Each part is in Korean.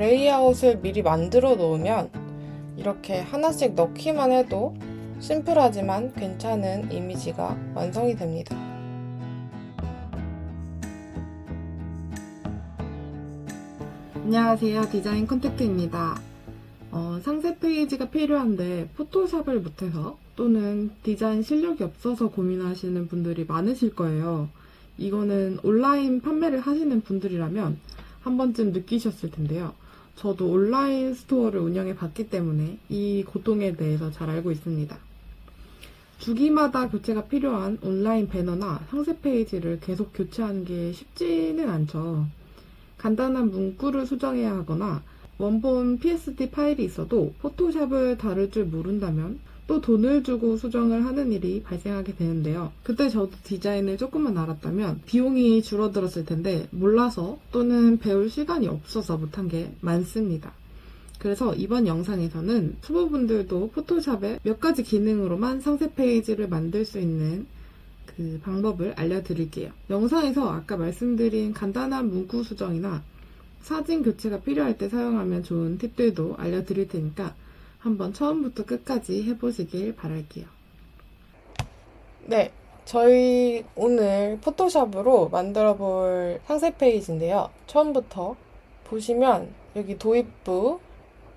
레이아웃을 미리 만들어 놓으면 이렇게 하나씩 넣기만 해도 심플하지만 괜찮은 이미지가 완성이 됩니다. 안녕하세요. 디자인 컨택트입니다. 상세 페이지가 필요한데 포토샵을 못해서 또는 디자인 실력이 없어서 고민하시는 분들이 많으실 거예요. 이거는 온라인 판매를 하시는 분들이라면 한 번쯤 느끼셨을 텐데요. 저도 온라인 스토어를 운영해 봤기 때문에 이 고통에 대해서 잘 알고 있습니다. 주기마다 교체가 필요한 온라인 배너나 상세 페이지를 계속 교체하는 게 쉽지는 않죠. 간단한 문구를 수정해야 하거나 원본 PSD 파일이 있어도 포토샵을 다룰 줄 모른다면 또 돈을 주고 수정을 하는 일이 발생하게 되는데요. 그때 저도 디자인을 조금만 알았다면 비용이 줄어들었을 텐데 몰라서 또는 배울 시간이 없어서 못한 게 많습니다. 그래서 이번 영상에서는 초보분들도 포토샵의 몇 가지 기능으로만 상세 페이지를 만들 수 있는 그 방법을 알려드릴게요. 영상에서 아까 말씀드린 간단한 문구 수정이나 사진 교체가 필요할 때 사용하면 좋은 팁들도 알려드릴 테니까 한번 처음부터 끝까지 해보시길 바랄게요. 네, 저희 오늘 포토샵으로 만들어 볼 상세 페이지인데요. 처음부터 보시면 여기 도입부,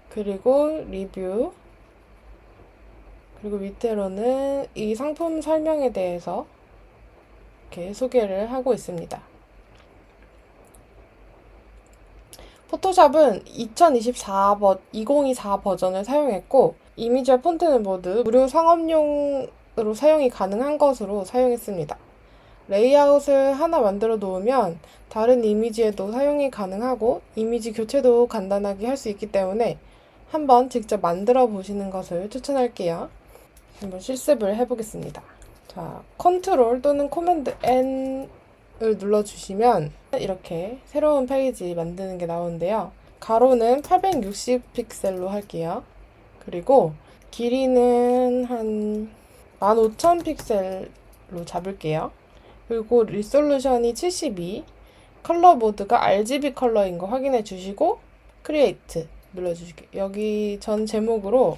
그리고 리뷰, 그리고 밑으로는 이 상품 설명에 대해서 이렇게 소개를 하고 있습니다. 포토샵은 2024 버전을 사용했고 이미지와 폰트는 모두 무료 상업용으로 사용이 가능한 것으로 사용했습니다. 레이아웃을 하나 만들어 놓으면 다른 이미지에도 사용이 가능하고 이미지 교체도 간단하게 할 수 있기 때문에 한번 직접 만들어 보시는 것을 추천할게요. 한번 실습을 해보겠습니다. 자, 컨트롤 또는 코맨드 N을 눌러주시면 이렇게 새로운 페이지 만드는 게 나오는데요. 가로는 860 픽셀로 할게요. 그리고 길이는 한 15,000 픽셀로 잡을게요. 그리고 리솔루션이 72, 컬러 모드가 RGB 컬러인 거 확인해 주시고 크리에이트 눌러주실게요. 여기 전 제목으로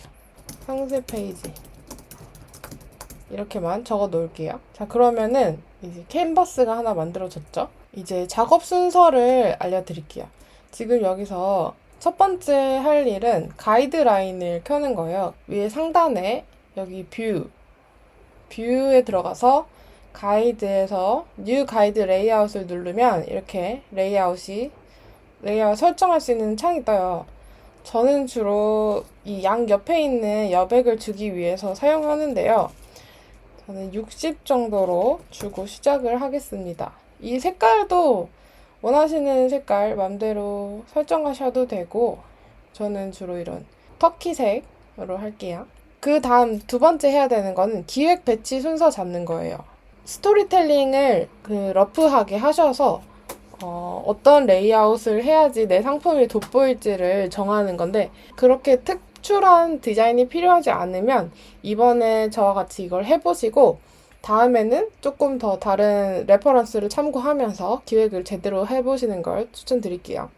상세 페이지 이렇게만 적어 놓을게요. 자, 그러면은 이제 캔버스가 하나 만들어졌죠? 이제 작업 순서를 알려드릴게요. 지금 여기서 첫 번째 할 일은 가이드라인을 켜는 거예요. 위에 상단에 여기 뷰에 들어가서 가이드에서 뉴 가이드 레이아웃을 누르면 이렇게 레이아웃 설정할 수 있는 창이 떠요. 저는 주로 이 양 옆에 있는 여백을 주기 위해서 사용하는데요. 저는 60 정도로 주고 시작을 하겠습니다. 이 색깔도 원하시는 색깔 맘대로 설정하셔도 되고 저는 주로 이런 터키색으로 할게요. 그 다음 두 번째 해야 되는 거는 기획 배치 순서 잡는 거예요. 스토리텔링을 러프하게 하셔서 어떤 레이아웃을 해야지 내 상품이 돋보일지를 정하는 건데 그렇게 특출한 디자인이 필요하지 않으면 이번에 저와 같이 이걸 해보시고 다음에는 조금 더 다른 레퍼런스를 참고하면서 기획을 제대로 해보시는 걸 추천드릴게요.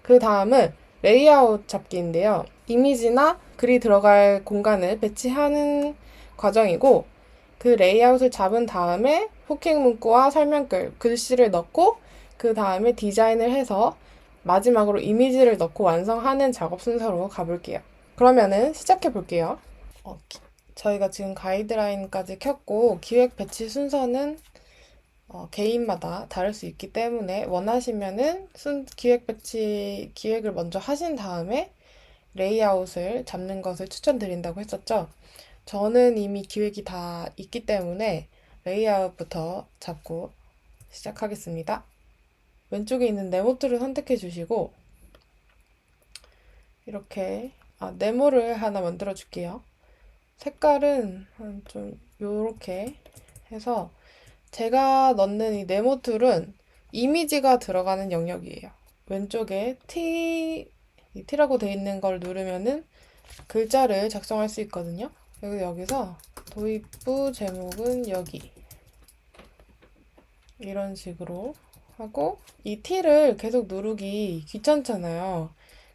그 다음은 레이아웃 잡기인데요. 이미지나 글이 들어갈 공간을 배치하는 과정이고 그 레이아웃을 잡은 다음에 후킹 문구와 설명글, 글씨를 넣고 그 다음에 디자인을 해서 마지막으로 이미지를 넣고 완성하는 작업 순서로 가볼게요. 그러면은 시작해 볼게요. 저희가 지금 가이드라인까지 켰고 기획 배치 순서는 개인마다 다를 수 있기 때문에 원하시면은 기획을 먼저 하신 다음에 레이아웃을 잡는 것을 추천드린다고 했었죠. 저는 이미 기획이 다 있기 때문에 레이아웃부터 잡고 시작하겠습니다. 왼쪽에 있는 네모트를 선택해 주시고 이렇게 네모를 하나 만들어 줄게요. 색깔은 좀 요렇게 해서 제가 넣는 이 네모툴은 이미지가 들어가는 영역이에요. 왼쪽에 T라고 되어 있는 걸 누르면은 글자를 작성할 수 있거든요. 여기서 도입부 제목은 여기 이런 식으로 하고 이 T를 계속 누르기 귀찮잖아요.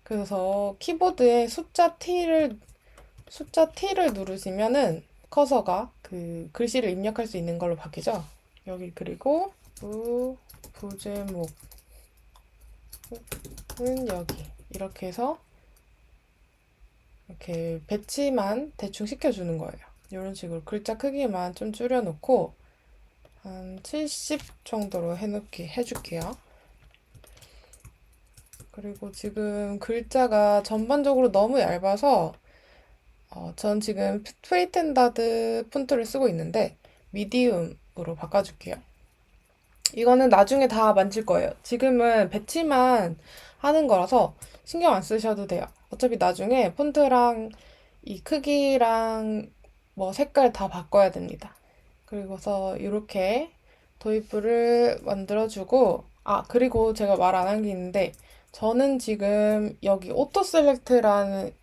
그래서 키보드에 숫자 T를 누르시면은 커서가 그 글씨를 입력할 수 있는 걸로 바뀌죠. 여기 그리고 부제목은 여기 이렇게 해서 이렇게 배치만 대충 시켜주는 거예요. 이런 식으로 글자 크기만 좀 줄여놓고 한 70 정도로 해줄게요. 그리고 지금 글자가 전반적으로 너무 얇아서 전 지금 프리텐다드 폰트를 쓰고 있는데 미디움으로 바꿔줄게요. 이거는 나중에 다 만질 거예요. 지금은 배치만 하는 거라서 신경 안 쓰셔도 돼요. 어차피 나중에 폰트랑 이 크기랑 뭐 색깔 다 바꿔야 됩니다. 그리고서 이렇게 도입부를 만들어주고, 그리고 제가 말 안 한 게 있는데, 저는 지금 여기 오토 셀렉트라는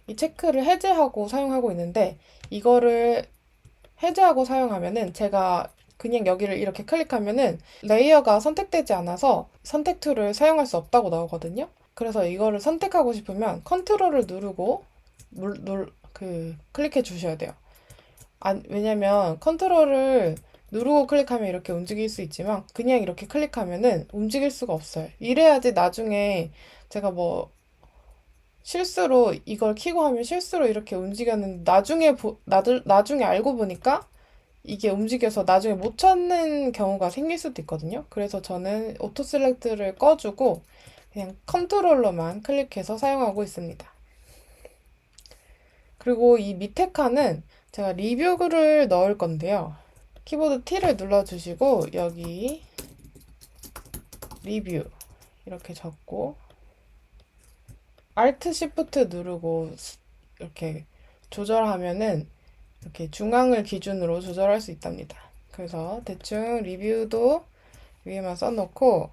이 체크를 해제하고 사용하고 있는데, 이거를 해제하고 사용하면은 제가 그냥 여기를 이렇게 클릭하면은 레이어가 선택되지 않아서 선택 툴을 사용할 수 없다고 나오거든요. 그래서 이거를 선택하고 싶으면 컨트롤을 누르고 클릭해 주셔야 돼요. 왜냐면 컨트롤을 누르고 클릭하면 이렇게 움직일 수 있지만 그냥 이렇게 클릭하면은 움직일 수가 없어요. 이래야지 나중에 제가 뭐 실수로 이걸 키고 하면 실수로 이렇게 움직였는데 나중에 알고 보니까 이게 움직여서 나중에 못 찾는 경우가 생길 수도 있거든요. 그래서 저는 오토 셀렉트를 꺼주고 그냥 컨트롤러만 클릭해서 사용하고 있습니다. 그리고 이 밑에 칸은 제가 리뷰를 넣을 건데요. 키보드 T를 눌러주시고 여기 리뷰 이렇게 적고 Alt Shift 누르고 이렇게 조절하면은 이렇게 중앙을 기준으로 조절할 수 있답니다. 그래서 대충 리뷰도 위에만 써놓고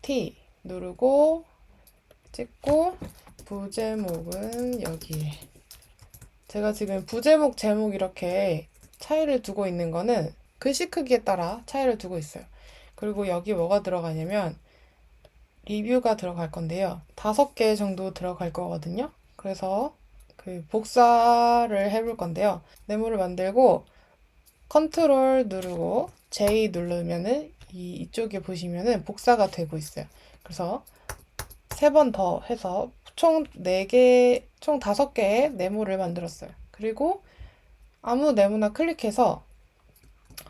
T 누르고 찍고 부제목은 여기에 제가 지금 부제목 제목 이렇게 차이를 두고 있는 거는 글씨 크기에 따라 차이를 두고 있어요. 그리고 여기 뭐가 들어가냐면 리뷰가 들어갈 건데요. 5개 정도 들어갈 거거든요. 그래서 그 복사를 해볼 건데요. 네모를 만들고 컨트롤 누르고 J 누르면은 이쪽에 보시면은 복사가 되고 있어요. 그래서 3번 더 해서 총 4개, 총 5개의 네모를 만들었어요. 그리고 아무 네모나 클릭해서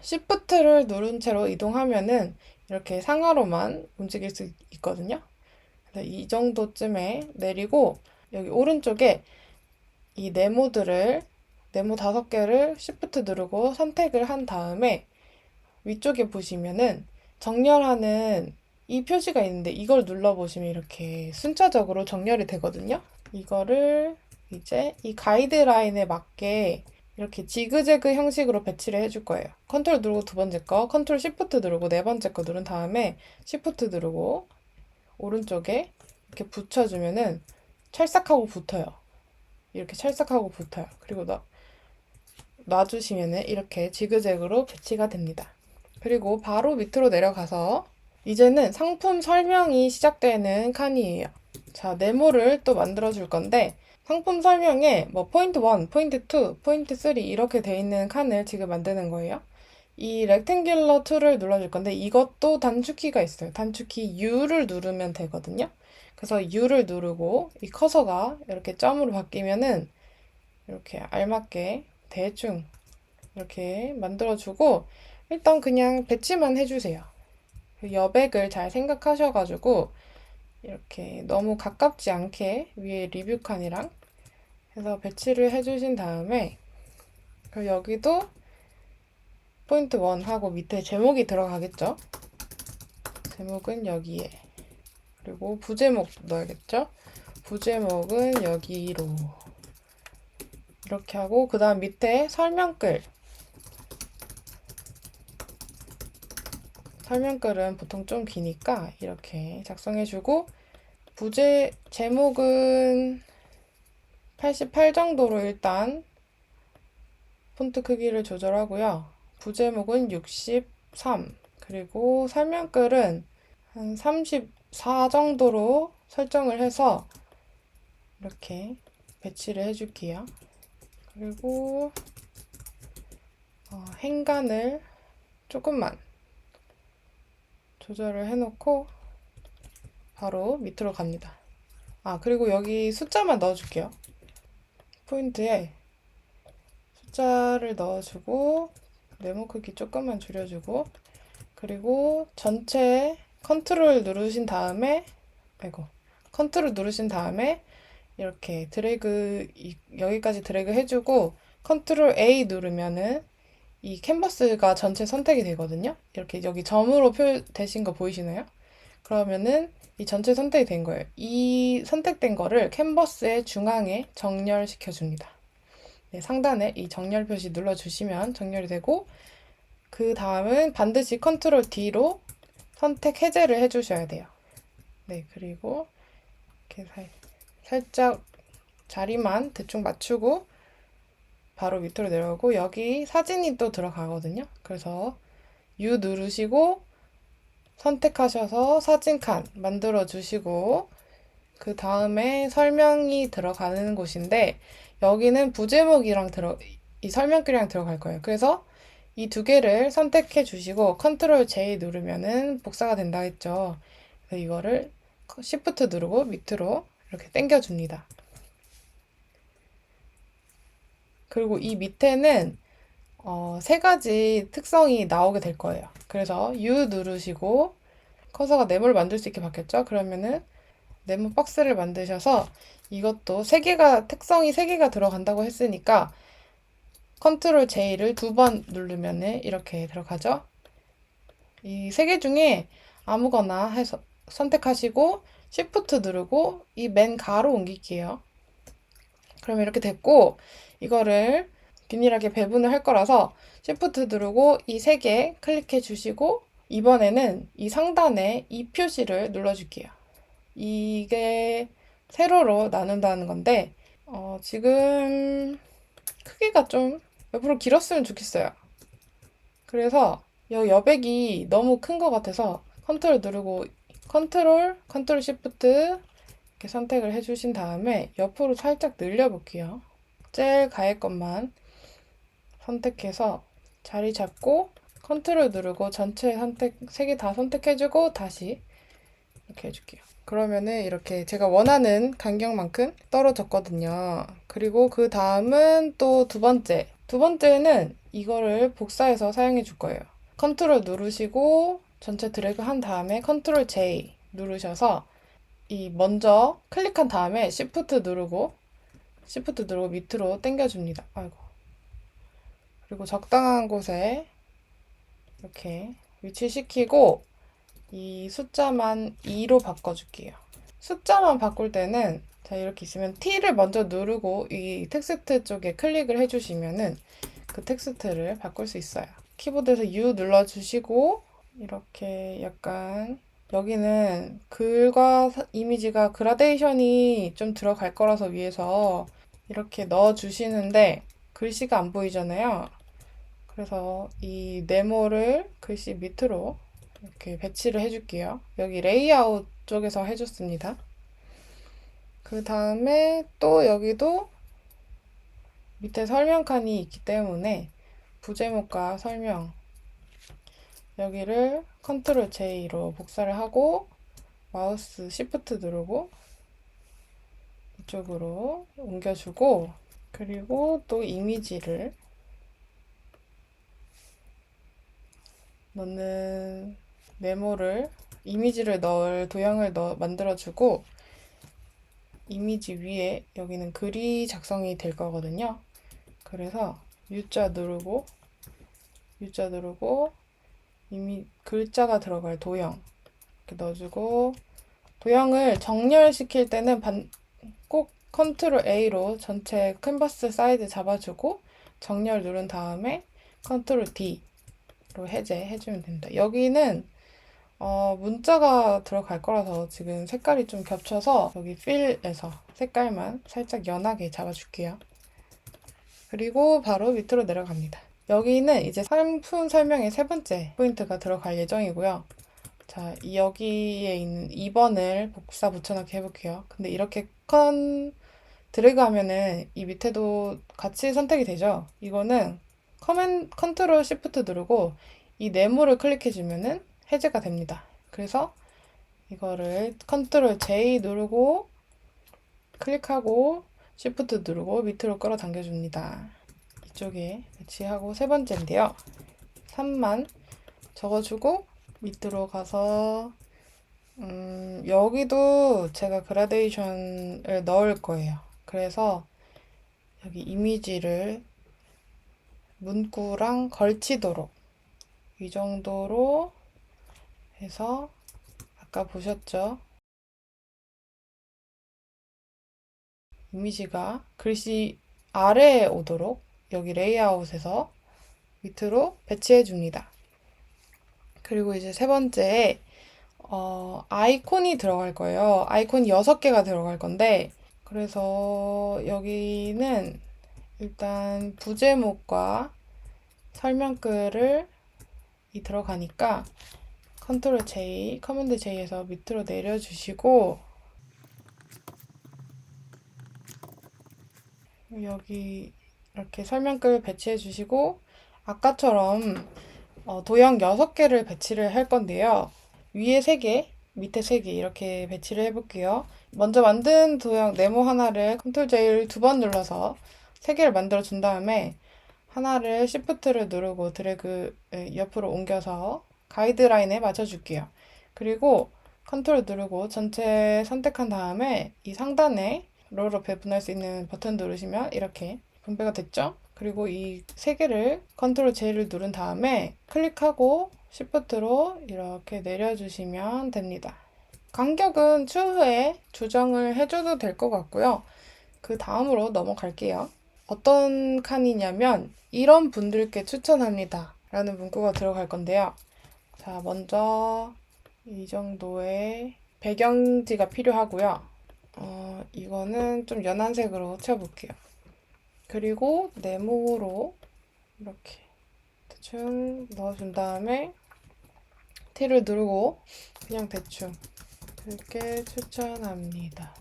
Shift를 누른 채로 이동하면은 이렇게 상하로만 움직일 수 있거든요. 그래서 이 정도쯤에 내리고 여기 오른쪽에 이 네모 5개를 Shift 누르고 선택을 한 다음에 위쪽에 보시면은 정렬하는 이 표시가 있는데 이걸 눌러보시면 이렇게 순차적으로 정렬이 되거든요. 이거를 이제 이 가이드라인에 맞게 이렇게 지그재그 형식으로 배치를 해줄 거예요. 컨트롤 누르고 2번째 거, 컨트롤 시프트 누르고 4번째 거 누른 다음에 시프트 누르고 오른쪽에 이렇게 붙여주면은 찰싹하고 붙어요. 이렇게 찰싹하고 붙어요. 그리고 놔주시면은 이렇게 지그재그로 배치가 됩니다. 그리고 바로 밑으로 내려가서 이제는 상품 설명이 시작되는 칸이에요. 자, 네모를 또 만들어 줄 건데 상품 설명에 뭐 포인트 1, 포인트 2, 포인트 3 이렇게 돼 있는 칸을 지금 만드는 거예요. 이 렉탱귤러 툴을 눌러줄 건데 이것도 단축키가 있어요. 단축키 U를 누르면 되거든요. 그래서 U를 누르고 이 커서가 이렇게 점으로 바뀌면은 이렇게 알맞게 대충 이렇게 만들어주고 일단 그냥 배치만 해주세요. 여백을 잘 생각하셔가지고 이렇게 너무 가깝지 않게 위에 리뷰 칸이랑 해서 배치를 해주신 다음에 그리고 여기도 포인트 1 하고 밑에 제목이 들어가겠죠? 제목은 여기에 그리고 부제목 넣어야겠죠? 부제목은 여기로 이렇게 하고 그 다음 밑에 설명글은 보통 좀 기니까 이렇게 작성해주고 제목은 88 정도로 일단 폰트 크기를 조절하고요. 부제목은 63 그리고 설명글은 한 4 정도로 설정을 해서 이렇게 배치를 해줄게요. 그리고 행간을 조금만 조절을 해놓고 바로 밑으로 갑니다. 그리고 여기 숫자만 넣어줄게요. 포인트에 숫자를 넣어주고 네모 크기 조금만 줄여주고, 그리고 전체 컨트롤 누르신 다음에 이렇게 드래그, 여기까지 드래그 해주고 컨트롤 A 누르면은 이 캔버스가 전체 선택이 되거든요. 이렇게 여기 점으로 표되신 거 보이시나요? 그러면은 이 전체 선택이 된 거예요. 이 선택된 거를 캔버스의 중앙에 정렬시켜 줍니다. 네, 상단에 이 정렬 표시 눌러주시면 정렬이 되고, 그 다음은 반드시 컨트롤 D로 선택 해제를 해주셔야 돼요. 네, 그리고 이렇게 살짝 자리만 대충 맞추고 바로 밑으로 내려오고, 여기 사진이 또 들어가거든요. 그래서 U 누르시고 선택하셔서 사진 칸 만들어 주시고, 그 다음에 설명이 들어가는 곳인데 여기는 부제목이랑 이 설명글이랑 들어갈 거예요. 그래서 이 두 개를 선택해 주시고 컨트롤 J 누르면은 복사가 된다 했죠. 그래서 이거를 Shift 누르고 밑으로 이렇게 당겨 줍니다. 그리고 이 밑에는 세 가지 특성이 나오게 될 거예요. 그래서 U 누르시고 커서가 네모를 만들 수 있게 바뀌었죠. 그러면은 네모 박스를 만드셔서, 이것도 특성이 3개가 들어간다고 했으니까 컨트롤 J를 2번 누르면은 이렇게 들어가죠. 이 3개 중에 아무거나 해서 선택하시고 Shift 누르고 이 맨 가로 옮길게요. 그러면 이렇게 됐고, 이거를 균일하게 배분을 할 거라서 Shift 누르고 이 3개 클릭해 주시고, 이번에는 이 상단에 이 표시를 눌러줄게요. 이게 세로로 나눈다는 건데, 지금 크기가 좀 옆으로 길었으면 좋겠어요. 그래서 여백이 너무 큰 것 같아서 컨트롤 누르고 컨트롤 시프트 이렇게 선택을 해주신 다음에 옆으로 살짝 늘려볼게요. 제일 가의 것만 선택해서 자리 잡고 컨트롤 누르고 전체 3개 다 선택해주고 다시 이렇게 해줄게요. 그러면은 이렇게 제가 원하는 간격만큼 떨어졌거든요. 그리고 그 다음은 또 두 번째는 이거를 복사해서 사용해 줄 거예요. 컨트롤 누르시고 전체 드래그 한 다음에 컨트롤 J 누르셔서 먼저 클릭한 다음에 Shift 누르고 밑으로 당겨줍니다. 그리고 적당한 곳에 이렇게 위치시키고 이 숫자만 2로 바꿔줄게요. 숫자만 바꿀 때는 이렇게 있으면 T를 먼저 누르고 이 텍스트 쪽에 클릭을 해주시면은 그 텍스트를 바꿀 수 있어요. 키보드에서 U 눌러주시고 이렇게 약간 여기는 글과 이미지가 그라데이션이 좀 들어갈 거라서 위에서 이렇게 넣어주시는데 글씨가 안 보이잖아요. 그래서 이 네모를 글씨 밑으로 이렇게 배치를 해줄게요. 여기 레이아웃 쪽에서 해줬습니다. 그 다음에 또 여기도 밑에 설명칸이 있기 때문에 부제목과 설명 여기를 컨트롤 J로 복사를 하고 마우스 Shift 누르고 이쪽으로 옮겨주고, 그리고 또 이미지를 넣는 이미지를 넣을 도형을 만들어주고, 이미지 위에 여기는 글이 작성이 될 거거든요. 그래서 U자 누르고 이미 글자가 들어갈 도형 이렇게 넣어주고, 도형을 정렬시킬 때는 꼭 컨트롤 A로 전체 캔버스 사이즈 잡아주고 정렬 누른 다음에 컨트롤 D로 해제해주면 됩니다. 여기는 문자가 들어갈 거라서 지금 색깔이 좀 겹쳐서 여기 필에서 색깔만 살짝 연하게 잡아줄게요. 그리고 바로 밑으로 내려갑니다. 여기는 이제 상품 설명의 3번째 포인트가 들어갈 예정이고요. 자, 여기에 있는 2번을 복사 붙여넣기 해볼게요. 근데 이렇게 드래그 하면은 이 밑에도 같이 선택이 되죠? 이거는 컨트롤 시프트 누르고 이 네모를 클릭해주면은 해제가 됩니다. 그래서 이거를 컨트롤 J 누르고 클릭하고 시프트 누르고 밑으로 끌어당겨 줍니다. 이쪽에 배치하고 세 번째인데요. 3만 적어주고 밑으로 가서 여기도 제가 그라데이션을 넣을 거예요. 그래서 여기 이미지를 문구랑 걸치도록 이 정도로 해서 아까 보셨죠? 이미지가 글씨 아래에 오도록 여기 레이아웃에서 밑으로 배치해 줍니다. 그리고 이제 세 번째에 아이콘이 들어갈 거예요. 아이콘이 6개가 들어갈 건데 그래서 여기는 일단 부제목과 설명글을 들어가니까 컨트롤 J, 커맨드 J에서 밑으로 내려주시고 여기 이렇게 설명글 배치해 주시고 아까처럼 도형 6개를 배치를 할 건데요. 위에 3개, 밑에 3개 이렇게 배치를 해볼게요. 먼저 만든 도형 네모 하나를 컨트롤 J를 2번 눌러서 3개를 만들어 준 다음에 하나를 Shift를 누르고 드래그 옆으로 옮겨서 가이드라인에 맞춰줄게요. 그리고 컨트롤 누르고 전체 선택한 다음에 이 상단에 롤로 배분할 수 있는 버튼 누르시면 이렇게 분배가 됐죠? 그리고 이 세 개를 컨트롤 J를 누른 다음에 클릭하고 시프트로 이렇게 내려주시면 됩니다. 간격은 추후에 조정을 해줘도 될 것 같고요. 그 다음으로 넘어갈게요. 어떤 칸이냐면 이런 분들께 추천합니다 라는 문구가 들어갈 건데요. 자, 먼저 이 정도의 배경지가 필요하고요. 이거는 좀 연한 색으로 채워볼게요. 그리고 네모로 이렇게 대충 넣어준 다음에 T를 누르고 그냥 대충 이렇게 추천합니다.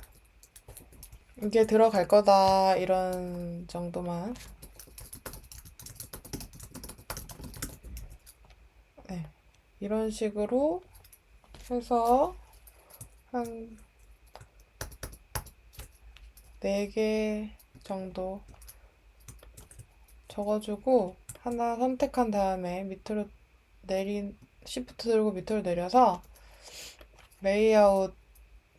이게 들어갈 거다 이런 정도만. 네, 이런 식으로 해서 한 4개 정도 적어주고 하나 선택한 다음에 밑으로 시프트 들고 밑으로 내려서 레이아웃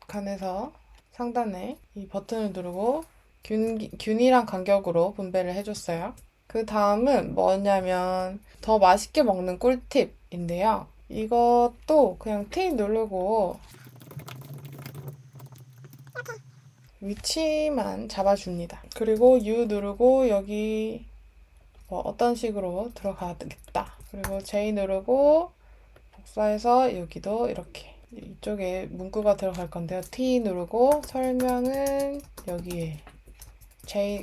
칸에서 상단에 이 버튼을 누르고 균이랑 간격으로 분배를 해줬어요. 그 다음은 뭐냐면 더 맛있게 먹는 꿀팁인데요. 이것도 그냥 T 누르고 위치만 잡아줍니다. 그리고 U 누르고 여기 뭐 어떤 식으로 들어가겠다. 그리고 J 누르고 복사해서 여기도 이렇게 이쪽에 문구가 들어갈 건데요. T 누르고 설명은 여기에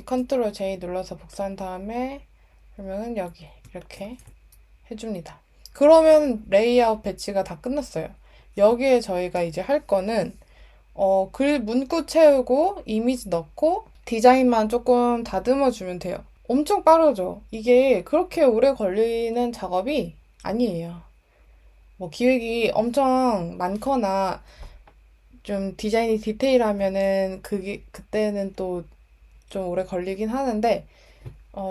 컨트롤 J 눌러서 복사한 다음에 설명은 여기 이렇게 해줍니다. 그러면 레이아웃 배치가 다 끝났어요. 여기에 저희가 이제 할 거는 글 문구 채우고 이미지 넣고 디자인만 조금 다듬어 주면 돼요. 엄청 빠르죠? 이게 그렇게 오래 걸리는 작업이 아니에요. 뭐 기획이 엄청 많거나 좀 디자인이 디테일하면은 그때는 또 좀 오래 걸리긴 하는데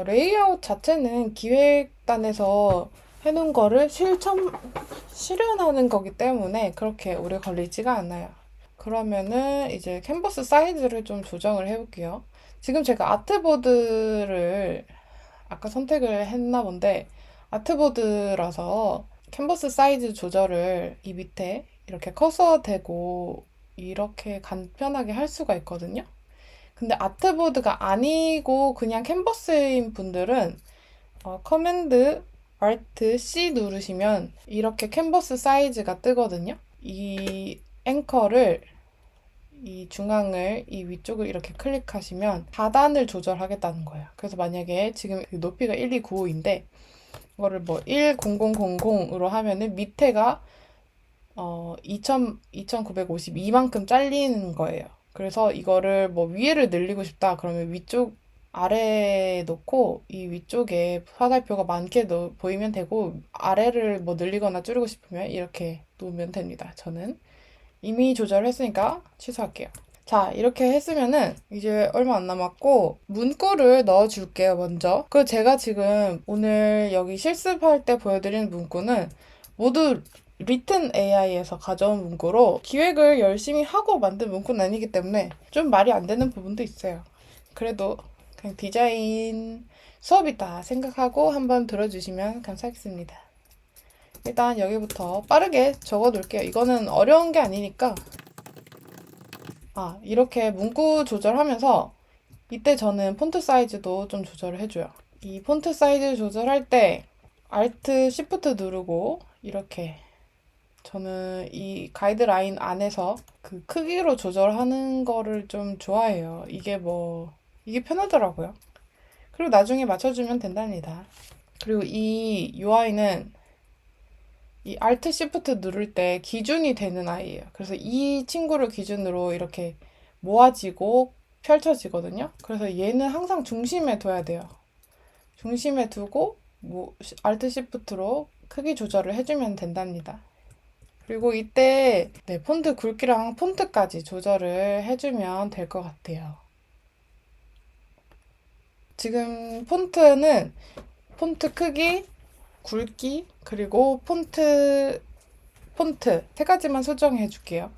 레이아웃 자체는 기획단에서 해놓은 거를 실현하는 거기 때문에 그렇게 오래 걸리지가 않아요. 그러면은 이제 캔버스 사이즈를 좀 조정을 해볼게요. 지금 제가 아트보드를 아까 선택을 했나 본데 아트보드라서 캔버스 사이즈 조절을 이 밑에 이렇게 커서 대고 이렇게 간편하게 할 수가 있거든요. 근데 아트보드가 아니고 그냥 캔버스인 분들은 커맨드 Alt C 누르시면 이렇게 캔버스 사이즈가 뜨거든요. 이 앵커를 이 중앙을 이 위쪽을 이렇게 클릭하시면 하단을 조절하겠다는 거예요. 그래서 만약에 지금 높이가 1295인데 이거를 뭐 10000으로 하면은 밑에가 2952만큼 잘리는 거예요. 그래서 이거를 뭐 위에를 늘리고 싶다 그러면 위쪽 아래에 놓고 이 위쪽에 화살표가 많게 보이면 되고 아래를 뭐 늘리거나 줄이고 싶으면 이렇게 놓으면 됩니다. 저는 이미 조절했으니까 취소할게요. 자, 이렇게 했으면은 이제 얼마 안 남았고 문구를 넣어줄게요, 먼저. 그 제가 지금 오늘 여기 실습할 때 보여드리는 문구는 모두 리튼 AI에서 가져온 문구로 기획을 열심히 하고 만든 문구는 아니기 때문에 좀 말이 안 되는 부분도 있어요. 그래도 그냥 디자인 수업이다 생각하고 한번 들어주시면 감사하겠습니다. 일단 여기부터 빠르게 적어 놓을게요. 이거는 어려운 게 아니니까. 이렇게 문구 조절하면서 이때 저는 폰트 사이즈도 좀 조절을 해줘요. 이 폰트 사이즈 조절할 때 Alt Shift 누르고 이렇게 저는 이 가이드라인 안에서 그 크기로 조절하는 거를 좀 좋아해요. 이게 편하더라고요. 그리고 나중에 맞춰주면 된답니다. 그리고 이 UI는 이 Alt Shift 누를 때 기준이 되는 아이예요. 그래서 이 친구를 기준으로 이렇게 모아지고 펼쳐지거든요. 그래서 얘는 항상 중심에 둬야 돼요. 중심에 두고 Alt Shift로 크기 조절을 해주면 된답니다. 그리고 이때 폰트 굵기랑 폰트까지 조절을 해주면 될 것 같아요. 지금 폰트 크기, 굵기, 그리고 폰트 세 가지만 수정해 줄게요.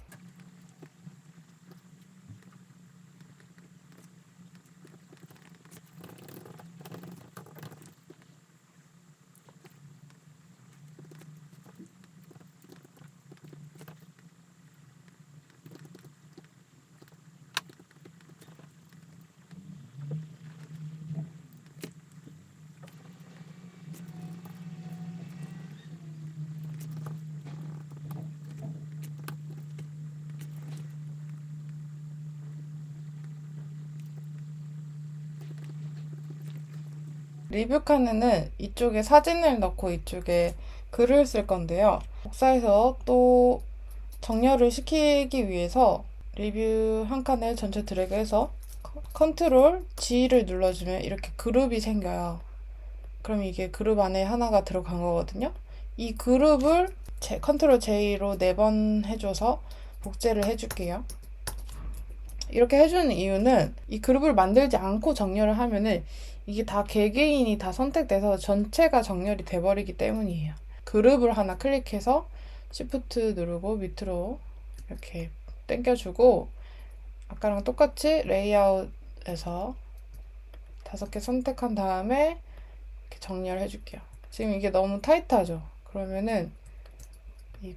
리뷰 칸에는 이쪽에 사진을 넣고 이쪽에 글을 쓸 건데요. 복사해서 또 정렬을 시키기 위해서 리뷰 한 칸을 전체 드래그해서 컨트롤 G를 눌러주면 이렇게 그룹이 생겨요. 그럼 이게 그룹 안에 하나가 들어간 거거든요. 이 그룹을 컨트롤 J로 4번 해줘서 복제를 해줄게요. 이렇게 해주는 이유는 이 그룹을 만들지 않고 정렬을 하면은 이게 다 개개인이 다 선택돼서 전체가 정렬이 돼버리기 때문이에요. 그룹을 하나 클릭해서 Shift 누르고 밑으로 이렇게 당겨주고 아까랑 똑같이 레이아웃에서 5개 선택한 다음에 이렇게 정렬해 줄게요. 지금 이게 너무 타이트하죠? 그러면은 이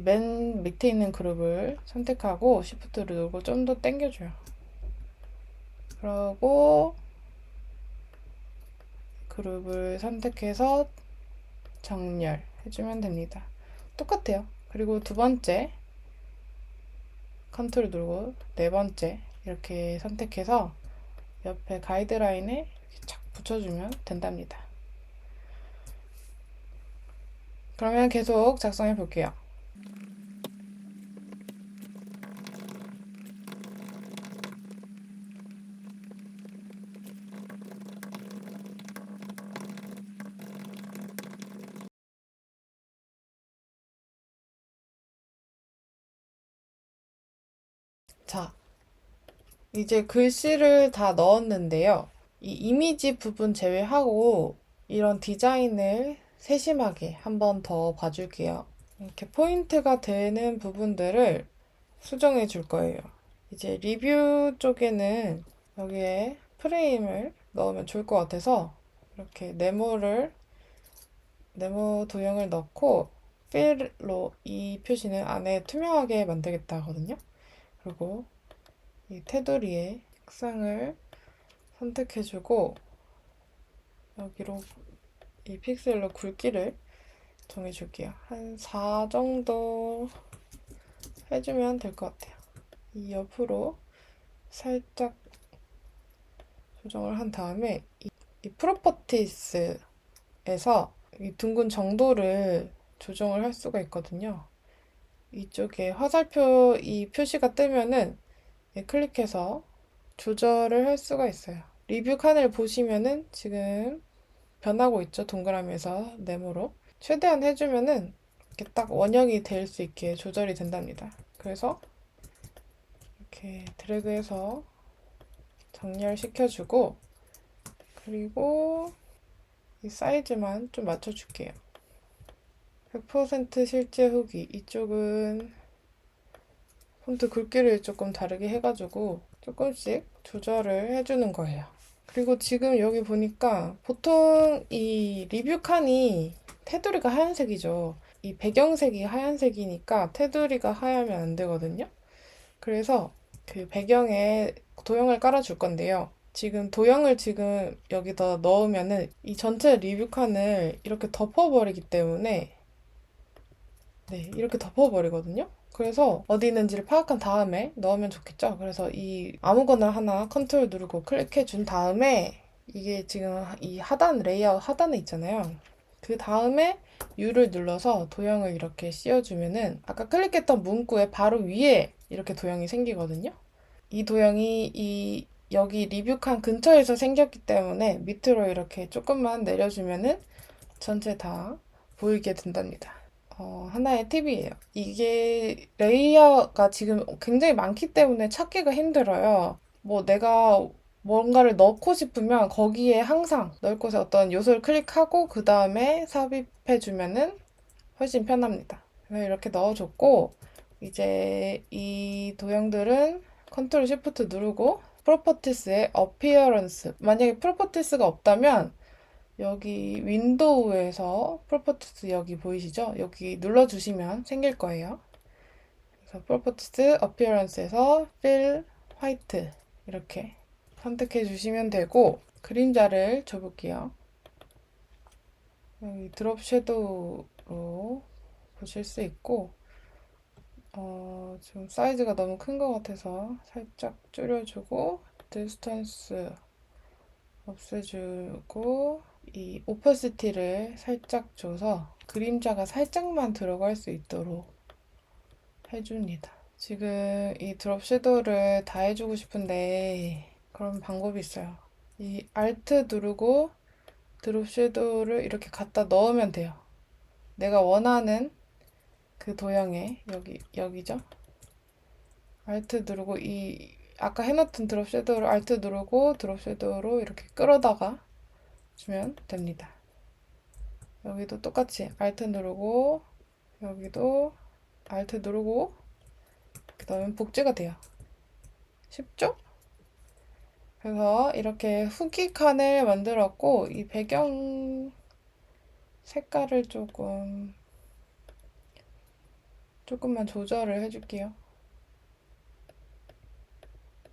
맨 밑에 있는 그룹을 선택하고 Shift를 누르고 좀 더 당겨줘요. 그러고 그룹을 선택해서 정렬 해주면 됩니다. 똑같아요. 그리고 두 번째 컨트롤 누르고 4번째 이렇게 선택해서 옆에 가이드라인에 이렇게 착 붙여주면 된답니다. 그러면 계속 작성해 볼게요. 자, 이제 글씨를 다 넣었는데요. 이 이미지 부분 제외하고 이런 디자인을 세심하게 한 번 더 봐줄게요. 이렇게 포인트가 되는 부분들을 수정해 줄 거예요. 이제 리뷰 쪽에는 여기에 프레임을 넣으면 좋을 것 같아서 이렇게 네모 도형을 넣고 필로 이 표시는 안에 투명하게 만들겠다 하거든요. 그리고 이 테두리에 색상을 선택해주고 여기로 이 픽셀로 굵기를 정해줄게요. 한 4 정도 해주면 될 것 같아요. 이 옆으로 살짝 조정을 한 다음에 이 프로퍼티스에서 이 둥근 정도를 조정을 할 수가 있거든요. 이쪽에 화살표 이 표시가 뜨면은 클릭해서 조절을 할 수가 있어요. 리뷰 칸을 보시면은 지금 변하고 있죠. 동그라미에서 네모로. 최대한 해주면은 이렇게 딱 원형이 될 수 있게 조절이 된답니다. 그래서 이렇게 드래그해서 정렬시켜주고, 그리고 이 사이즈만 좀 맞춰줄게요. 100% 실제 후기. 이쪽은 폰트 굵기를 조금 다르게 해가지고 조금씩 조절을 해주는 거예요. 그리고 지금 여기 보니까 보통 이 리뷰 칸이 테두리가 하얀색이죠. 이 배경색이 하얀색이니까 테두리가 하얗면 안 되거든요. 그래서 그 배경에 도형을 깔아줄 건데요. 지금 도형을 지금 여기다 넣으면은 이 전체 리뷰 칸을 이렇게 덮어버리기 때문에 네, 이렇게 덮어버리거든요. 그래서 어디 있는지를 파악한 다음에 넣으면 좋겠죠. 그래서 이 아무거나 하나 컨트롤 누르고 클릭해 준 다음에 이게 지금 이 하단 레이아웃 하단에 있잖아요. 그 다음에 U를 눌러서 도형을 이렇게 씌워주면은 아까 클릭했던 문구의 바로 위에 이렇게 도형이 생기거든요. 이 도형이 이 여기 리뷰 칸 근처에서 생겼기 때문에 밑으로 이렇게 조금만 내려주면은 전체 다 보이게 된답니다. 하나의 팁이에요. 이게 레이어가 지금 굉장히 많기 때문에 찾기가 힘들어요. 뭐 내가 뭔가를 넣고 싶으면 거기에 항상 넣을 곳에 어떤 요소를 클릭하고 그 다음에 삽입해주면은 훨씬 편합니다. 그래서 이렇게 넣어줬고 이제 이 도형들은 컨트롤 시프트 누르고 프로퍼티스의 어피어런스 만약에 프로퍼티스가 없다면 여기 윈도우에서 프로퍼티스 여기 보이시죠? 여기 눌러주시면 생길 거예요. 그래서 프로퍼티스 어피어런스에서 fill 화이트 이렇게 선택해 주시면 되고 그림자를 줘볼게요. 여기 드롭 섀도우로 보실 수 있고 좀 사이즈가 너무 큰 것 같아서 살짝 줄여주고 디스턴스 없애주고 이 오퍼시티를 살짝 줘서 그림자가 살짝만 들어갈 수 있도록 해줍니다. 지금 이 드롭 섀도우를 다 해주고 싶은데 그런 방법이 있어요. 이 Alt 누르고 드롭 섀도우를 이렇게 갖다 넣으면 돼요. 내가 원하는 그 도형에 여기죠? Alt 누르고 이 아까 해놨던 드롭 섀도우를 Alt 누르고 드롭 섀도우로 이렇게 끌어다가 주면 됩니다. 여기도 똑같이 Alt 누르고 여기도 Alt 누르고 이렇게 넣으면 복제가 돼요. 쉽죠? 그래서 이렇게 후기 칸을 만들었고 이 배경 색깔을 조금만 조절을 해줄게요.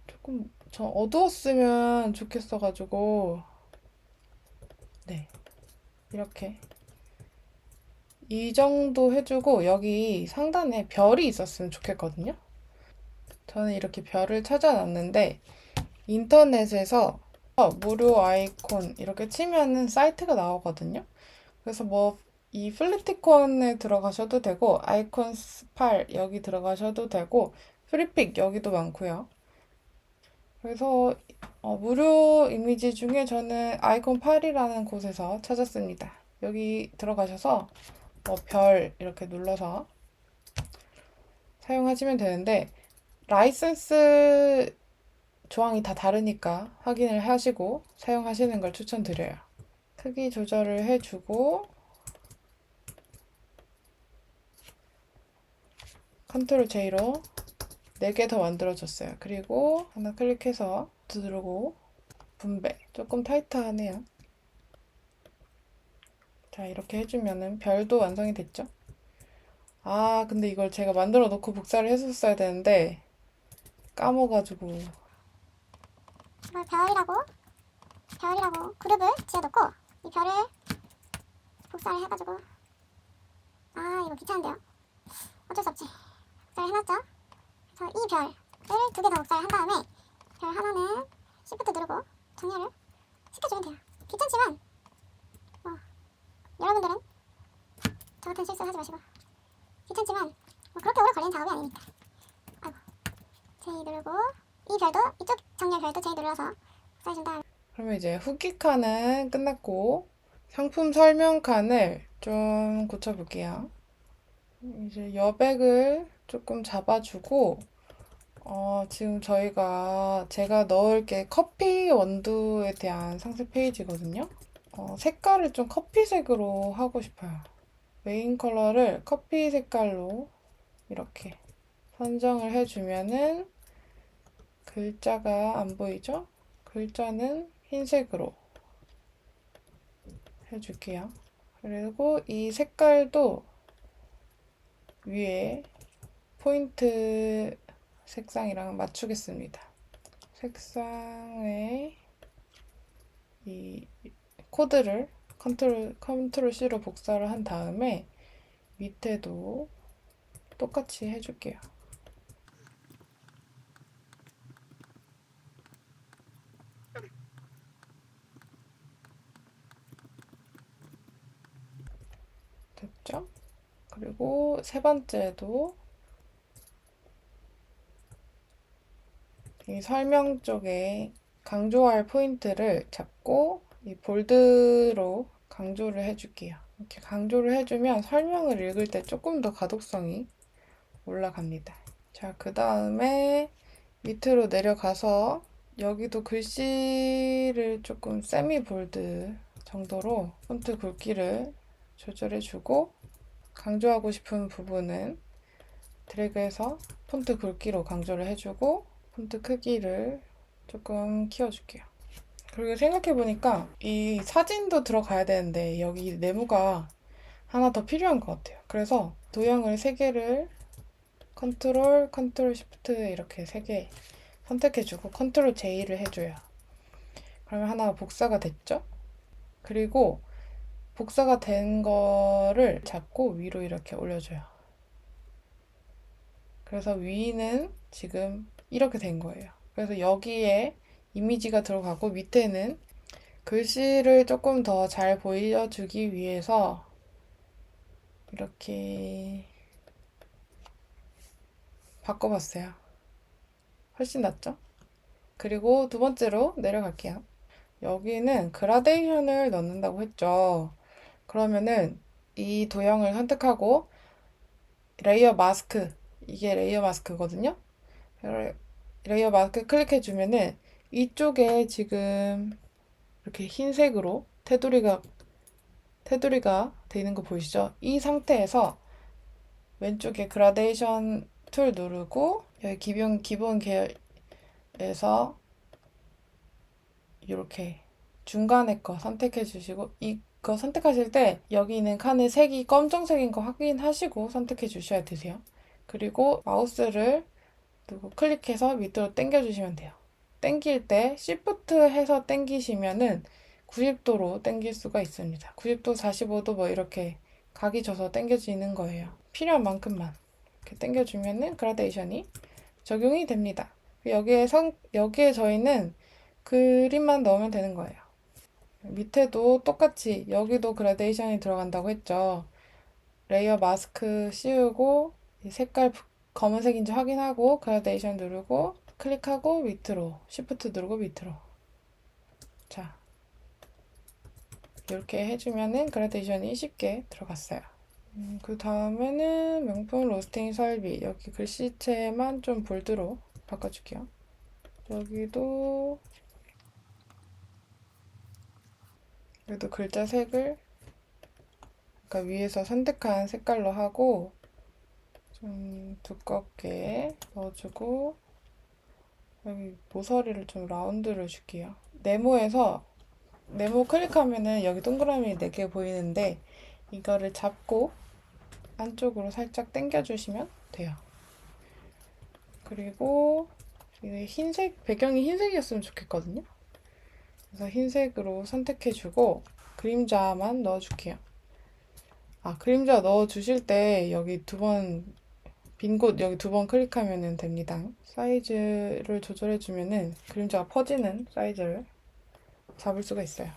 조금 저 어두웠으면 좋겠어가지고 네 이렇게 이 정도 해주고 여기 상단에 별이 있었으면 좋겠거든요. 저는 이렇게 별을 찾아놨는데 인터넷에서 무료 아이콘 이렇게 치면은 사이트가 나오거든요. 그래서 뭐 이 플리티콘에 들어가셔도 되고 아이콘 스팔 여기 들어가셔도 되고 프리픽 여기도 많고요. 그래서 무료 이미지 중에 저는 아이콘 8이라는 곳에서 찾았습니다. 여기 들어가셔서 뭐 별 이렇게 눌러서 사용하시면 되는데 라이센스 조항이 다 다르니까 확인을 하시고 사용하시는 걸 추천드려요. 크기 조절을 해주고 컨트롤 J로 4개 더 만들어줬어요. 그리고 하나 클릭해서 누르고 분배. 조금 타이트하네요. 자, 이렇게 해주면은 별도 완성이 됐죠? 아, 근데 이걸 제가 만들어 놓고 복사를 했었어야 되는데 까먹어가지고. 이걸 별이라고 그룹을 지어놓고 이 별을 복사를 해가지고 아 이거 귀찮은데요? 어쩔 수 없지. 복사를 해놨죠? 그래서 이 별을 2개 더 복사를 한 다음에 별 하나는 Shift 누르고 정렬을 시켜주면 돼요. 귀찮지만 여러분들은 저 같은 실수 하지 마시고 귀찮지만 뭐 그렇게 오래 걸리는 작업이 아니니까. 아이고. J 누르고 이 별도 이쪽 정렬 별도 J 눌러서 복사해준 다음에 그러면 이제 후기 칸은 끝났고 상품 설명 칸을 좀 고쳐볼게요. 이제 여백을 조금 잡아주고 지금 제가 넣을 게 커피 원두에 대한 상세 페이지거든요. 색깔을 좀 커피색으로 하고 싶어요. 메인 컬러를 커피 색깔로 이렇게 선정을 해주면은 글자가 안 보이죠? 글자는 흰색으로 해줄게요. 그리고 이 색깔도 위에 포인트 색상이랑 맞추겠습니다. 색상에 이 코드를 컨트롤 C로 복사를 한 다음에 밑에도 똑같이 해줄게요. 됐죠? 그리고 세 번째도 이 설명 쪽에 강조할 포인트를 잡고 이 볼드로 강조를 해줄게요. 이렇게 강조를 해주면 설명을 읽을 때 조금 더 가독성이 올라갑니다. 자, 그 다음에 밑으로 내려가서 여기도 글씨를 조금 세미 볼드 정도로 폰트 굵기를 조절해주고 강조하고 싶은 부분은 드래그해서 폰트 굵기로 강조를 해주고 폰트 크기를 조금 키워줄게요. 그리고 생각해보니까 이 사진도 들어가야 되는데 여기 네모가 하나 더 필요한 것 같아요. 그래서 도형을 3개를 컨트롤 시프트 이렇게 3개 선택해주고 컨트롤 J를 해줘요. 그러면 하나가 복사가 됐죠? 그리고 복사가 된 거를 잡고 위로 이렇게 올려줘요. 그래서 위는 지금 이렇게 된 거예요. 그래서 여기에 이미지가 들어가고 밑에는 글씨를 조금 더 잘 보여주기 위해서 이렇게 바꿔봤어요. 훨씬 낫죠? 그리고 두 번째로 내려갈게요. 여기는 그라데이션을 넣는다고 했죠. 그러면은 이 도형을 선택하고 레이어 마스크, 이게 레이어 마스크거든요. 레이어 마스크 클릭해주면은 이쪽에 지금 이렇게 흰색으로 테두리가 되는 거 보이시죠? 이 상태에서 왼쪽에 그라데이션 툴 누르고 여기 기본 계열에서 이렇게 중간에 거 선택해 주시고 이거 선택하실 때 여기 있는 칸의 색이 검정색인 거 확인하시고 선택해 주셔야 되세요. 그리고 마우스를 누르고 클릭해서 밑으로 당겨 주시면 돼요. 당길 때 Shift 해서 당기시면은 90도로 당길 수가 있습니다. 90도, 45도 뭐 이렇게 각이 져서 당겨지는 거예요. 필요한 만큼만 이렇게 당겨주면은 그라데이션이 적용이 됩니다. 여기에 저희는 그림만 넣으면 되는 거예요. 밑에도 똑같이 여기도 그라데이션이 들어간다고 했죠. 레이어 마스크 씌우고 색깔 검은색인지 확인하고 그라데이션 누르고 클릭하고 밑으로 Shift 누르고 밑으로 자 이렇게 해주면은 그라데이션이 쉽게 들어갔어요. 그 다음에는 명품 로스팅 설비 여기 글씨체만 좀 볼드로 바꿔줄게요. 여기도 글자 색을 아까 위에서 선택한 색깔로 하고 좀 두껍게 넣어주고 여기 모서리를 좀 라운드를 줄게요. 네모 클릭하면은 여기 동그라미 4개 보이는데 이거를 잡고 안쪽으로 살짝 당겨주시면 돼요. 그리고 이게 배경이 흰색이었으면 좋겠거든요. 그래서 흰색으로 선택해주고 그림자만 넣어줄게요. 그림자 넣어주실 때 여기 빈 곳 여기 2번 클릭하면 됩니다. 사이즈를 조절해주면은 그림자가 퍼지는 사이즈를 잡을 수가 있어요.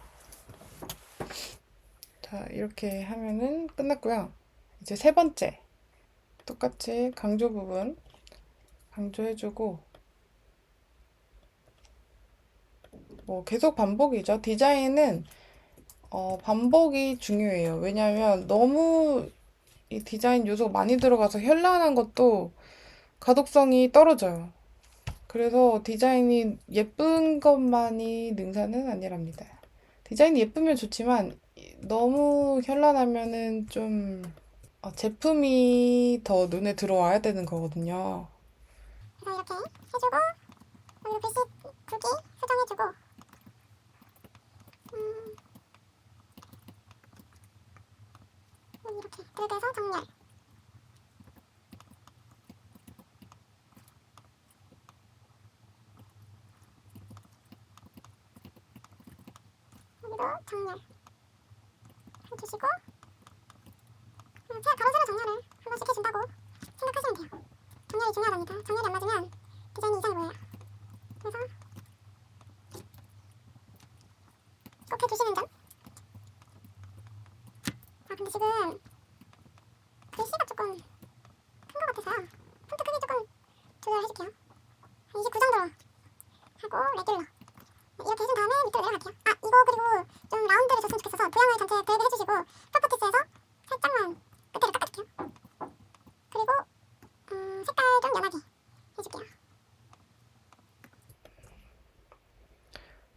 자, 이렇게 하면은 끝났고요. 이제 세 번째. 똑같이 강조 부분 강조해주고, 뭐 계속 반복이죠. 디자인은 반복이 중요해요. 왜냐면 너무 이 디자인 요소가 많이 들어가서 현란한 것도 가독성이 떨어져요. 그래서 디자인이 예쁜 것만이 능사는 아니랍니다. 디자인이 예쁘면 좋지만 너무 현란하면은 좀 제품이 더 눈에 들어와야 되는 거거든요. 그래서 이렇게 해주고 여기 글씨 굵기 수정해주고 이렇게 드래그해서 정렬. 여기도 정렬 해주시고 제가 가로 세로 정렬을 한 번씩 해준다고 생각하시면 돼요. 정렬이 중요하답니다. 정렬이 안 맞으면 디자인이 이상해 보여요. 그래서 꼭 해주시는 점. 아 근데 지금 글씨가 조금 큰 것 같아서요. 폰트 크기 조금 조절해줄게요. 한 29 정도로 하고 레귤러 이렇게 해준 다음에 밑으로 내려갈게요. 아 이거 그리고 좀 라운드를 줬으면 좋겠어서 도형을 전체 드래그 해주시고 프로퍼티스에서 살짝만 끝에를 깎아줄게요. 그리고 색깔 좀 연하게 해줄게요.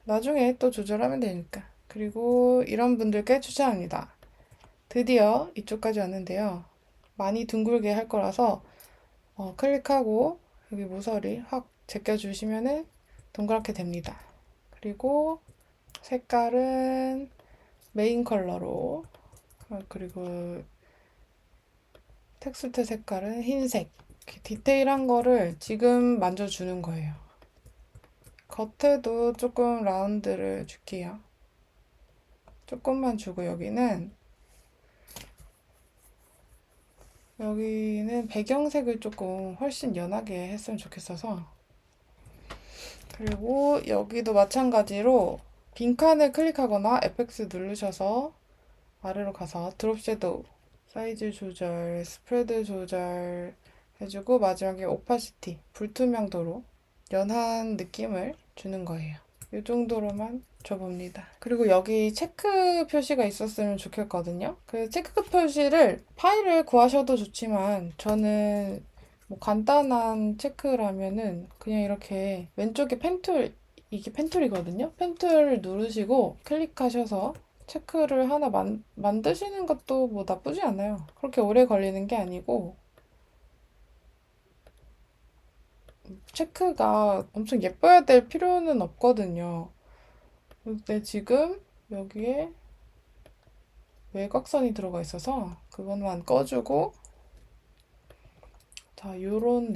나중에 또 조절하면 되니까. 그리고 이런 분들께 추천합니다. 드디어 이쪽까지 왔는데요. 많이 둥글게 할 거라서 클릭하고 여기 모서리 확 제껴주시면은 동그랗게 됩니다. 그리고 색깔은 메인 컬러로, 그리고 텍스트 색깔은 흰색. 이렇게 디테일한 거를 지금 만져주는 거예요. 겉에도 조금 라운드를 줄게요. 조금만 주고 여기는 배경색을 조금 훨씬 연하게 했으면 좋겠어서. 그리고 여기도 마찬가지로 빈칸을 클릭하거나 FX 누르셔서 아래로 가서 드롭 섀도우, 사이즈 조절, 스프레드 조절 해주고 마지막에 오파시티, 불투명도로 연한 느낌을 주는 거예요. 이 정도로만 줘봅니다. 그리고 여기 체크 표시가 있었으면 좋겠거든요. 그 체크 표시를 파일을 구하셔도 좋지만 저는 뭐 간단한 체크라면은 그냥 이렇게 왼쪽에 펜툴, 이게 펜툴이거든요. 펜툴 누르시고 클릭하셔서 체크를 하나 만드시는 것도 뭐 나쁘지 않아요. 그렇게 오래 걸리는 게 아니고 체크가 엄청 예뻐야 될 필요는 없거든요. 근데 지금 여기에 외곽선이 들어가 있어서 그것만 꺼주고, 자, 요런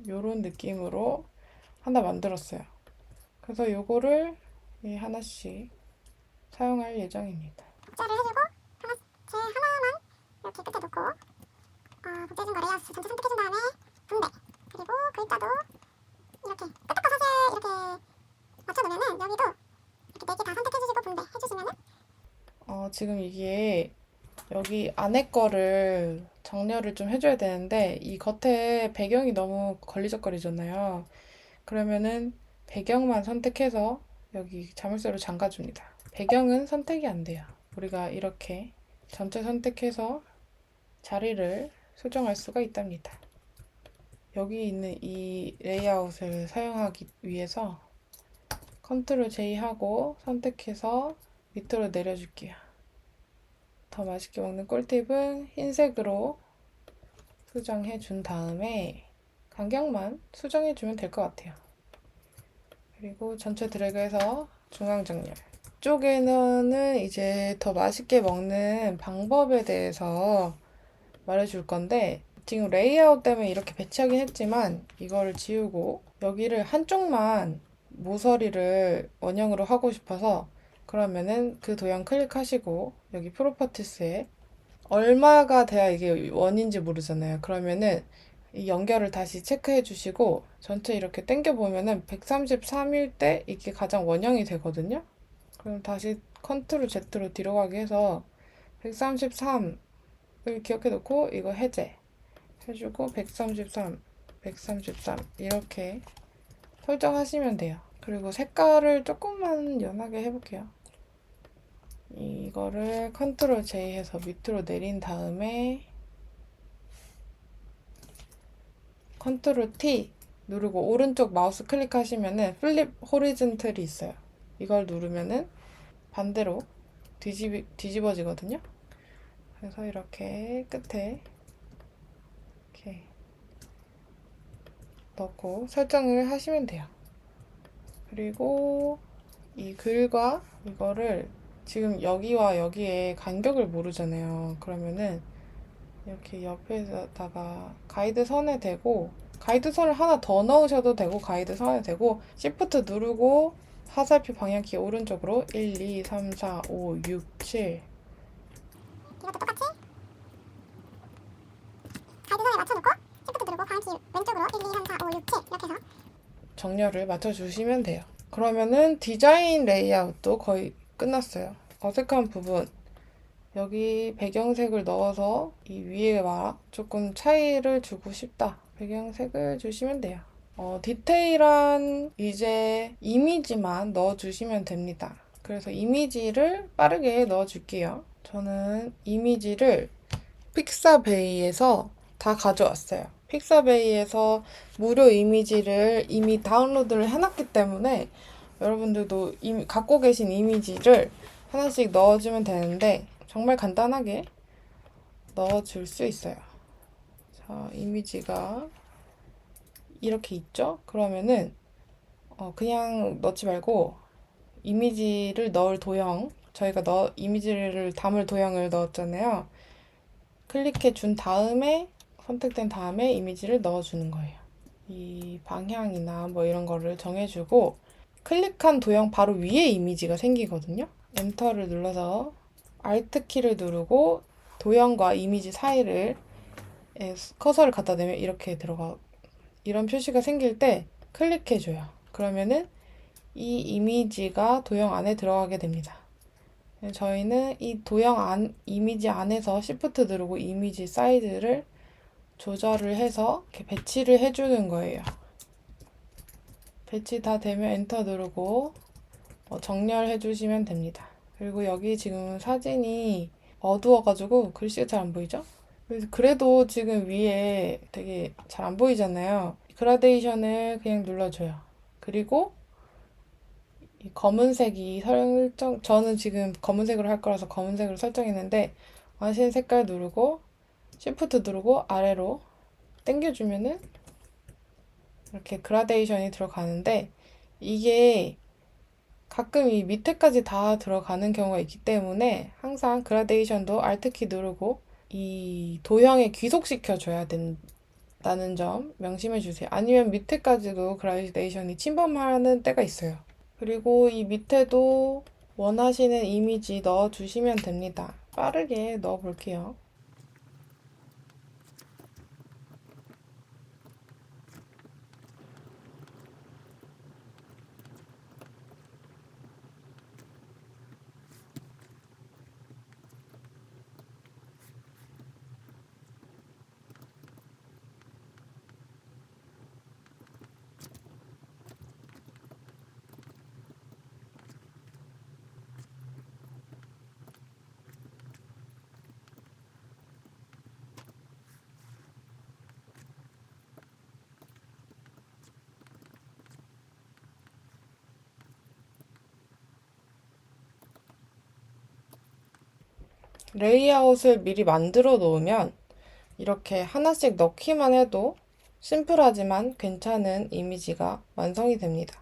느낌으로 하나 만들었어요. 그래서 요거를 하나씩 사용할 예정입니다. 복제를 해주고 제 하나만 이렇게 끝에 놓고 복제해준 거 레이아웃 전체 선택해준 다음에 분배 그리고 글자도 이렇게 끝에 거 사실 이렇게 맞춰놓으면은 여기도 이렇게 4개 다 선택해주시고 분배 해주시면은 지금 이게 여기 안에 거를 정렬을 좀 해줘야 되는데 이 겉에 배경이 너무 걸리적거리잖아요. 그러면은 배경만 선택해서 여기 자물쇠로 잠가줍니다. 배경은 선택이 안 돼요. 우리가 이렇게 전체 선택해서 자리를 수정할 수가 있답니다. 여기 있는 이 레이아웃을 사용하기 위해서 컨트롤 J 하고 선택해서 밑으로 내려줄게요. 더 맛있게 먹는 꿀팁은 흰색으로 수정해 준 다음에 간격만 수정해 주면 될 것 같아요. 그리고 전체 드래그해서 중앙 정렬. 이쪽에는 이제 더 맛있게 먹는 방법에 대해서 말해줄 건데 지금 레이아웃 때문에 이렇게 배치하긴 했지만 이거를 지우고 여기를 한쪽만 모서리를 원형으로 하고 싶어서 그러면은 그 도형 클릭하시고 여기 프로퍼티스에 얼마가 돼야 이게 원인지 모르잖아요. 그러면은 이 연결을 다시 체크해 주시고 전체 이렇게 당겨 보면은 133일 때 이게 가장 원형이 되거든요. 그럼 다시 컨트롤 Z로 뒤로 가게 해서 133 여기 기억해 놓고 이거 해제 해주고 133, 133 이렇게 설정하시면 돼요. 그리고 색깔을 조금만 연하게 해볼게요. 이거를 컨트롤 J 해서 밑으로 내린 다음에 컨트롤 T 누르고 오른쪽 마우스 클릭하시면은 플립 호리즌틀이 있어요. 이걸 누르면은 반대로 뒤집어지거든요. 그래서 이렇게 끝에 이렇게 넣고 설정을 하시면 돼요. 그리고 이 글과 이거를 지금 여기와 여기에 간격을 모르잖아요. 그러면은 이렇게 옆에다가 가이드 선에 대고 가이드 선을 하나 더 넣으셔도 되고 가이드 선에 대고 Shift 누르고 화살표 방향키 오른쪽으로 1, 2, 3, 4, 5, 6, 7 이것도 똑같이 가이드 선에 맞춰놓고 Shift 누르고 방향키 왼쪽으로 1, 2, 3, 4, 5, 6, 7 이렇게 해서 정렬을 맞춰주시면 돼요. 그러면은 디자인 레이아웃도 거의 끝났어요. 어색한 부분 여기 배경색을 넣어서 이 위에와 조금 차이를 주고 싶다. 배경색을 주시면 돼요. 디테일한 이제 이미지만 넣어주시면 됩니다. 그래서 이미지를 빠르게 넣어줄게요. 저는 이미지를 픽사베이에서 다 가져왔어요. 픽사베이에서 무료 이미지를 이미 다운로드를 해놨기 때문에 여러분들도 이미 갖고 계신 이미지를 하나씩 넣어주면 되는데 정말 간단하게 넣어줄 수 있어요. 자, 이미지가 이렇게 있죠? 그러면은 그냥 넣지 말고 이미지를 넣을 도형 저희가 이미지를 담을 도형을 넣었잖아요. 클릭해 준 다음에 선택된 다음에 이미지를 넣어주는 거예요. 이 방향이나 뭐 이런 거를 정해주고 클릭한 도형 바로 위에 이미지가 생기거든요. 엔터를 눌러서 Alt 키를 누르고 도형과 이미지 사이를 커서를 갖다 대면 이렇게 이런 표시가 생길 때 클릭해줘요. 그러면은 이 이미지가 도형 안에 들어가게 됩니다. 저희는 이 이미지 안에서 Shift 누르고 이미지 사이즈를 조절을 해서 이렇게 배치를 해주는 거예요. 배치 다 되면 엔터 누르고 정렬해 주시면 됩니다. 그리고 여기 지금 사진이 어두워가지고 글씨가 잘 안 보이죠? 그래도 지금 위에 되게 잘 안 보이잖아요. 그라데이션을 그냥 눌러줘요. 그리고 이 검은색이 저는 지금 검은색으로 할 거라서 검은색으로 설정했는데 원하시는 색깔 누르고 Shift 누르고 아래로 당겨주면은 이렇게 그라데이션이 들어가는데 이게 가끔 이 밑에까지 다 들어가는 경우가 있기 때문에 항상 그라데이션도 Alt키 누르고 이 도형에 귀속시켜 줘야 된다는 점 명심해 주세요. 아니면 밑에까지도 그라데이션이 침범하는 때가 있어요. 그리고 이 밑에도 원하시는 이미지 넣어 주시면 됩니다. 빠르게 넣어 볼게요. 레이아웃을 미리 만들어 놓으면 이렇게 하나씩 넣기만 해도 심플하지만 괜찮은 이미지가 완성이 됩니다.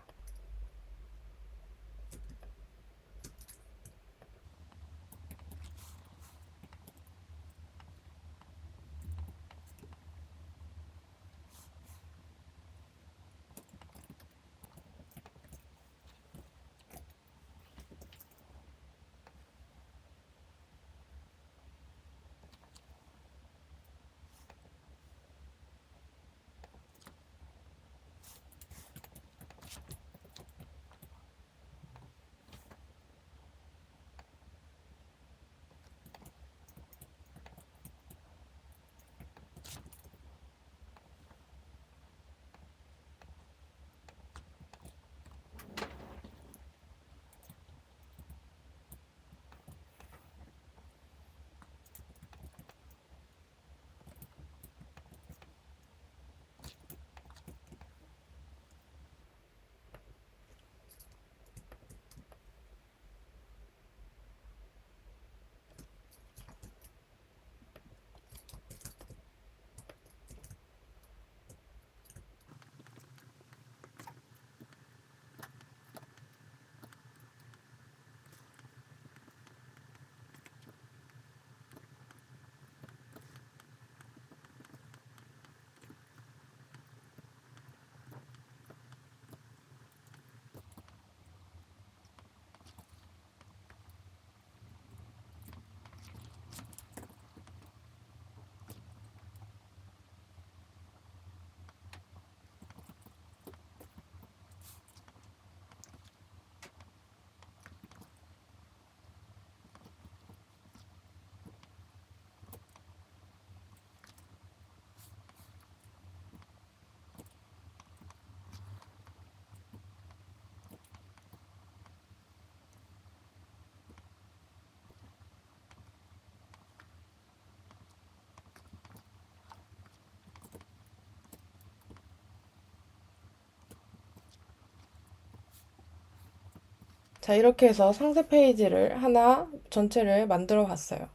자, 이렇게 해서 상세 페이지를 하나 전체를 만들어 봤어요.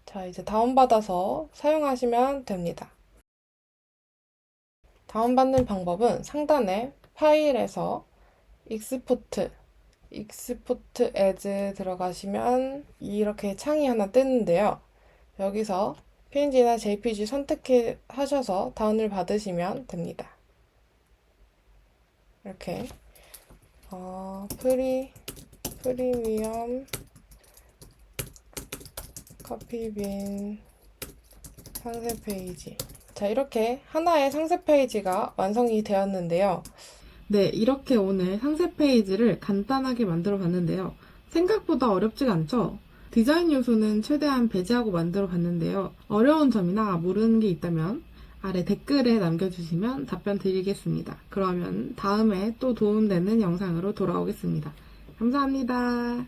자, 이제 다운받아서 사용하시면 됩니다. 다운받는 방법은 상단에 파일에서 익스포트 as 들어가시면 이렇게 창이 하나 뜨는데요. 여기서 PNG나 JPG 선택하셔서 다운을 받으시면 됩니다. 이렇게 프리미엄 커피빈 상세 페이지. 자, 이렇게 하나의 상세 페이지가 완성이 되었는데요. 네, 이렇게 오늘 상세 페이지를 간단하게 만들어 봤는데요. 생각보다 어렵지가 않죠? 디자인 요소는 최대한 배제하고 만들어 봤는데요. 어려운 점이나 모르는 게 있다면 아래 댓글에 남겨주시면 답변 드리겠습니다. 그러면 다음에 또 도움되는 영상으로 돌아오겠습니다. 감사합니다.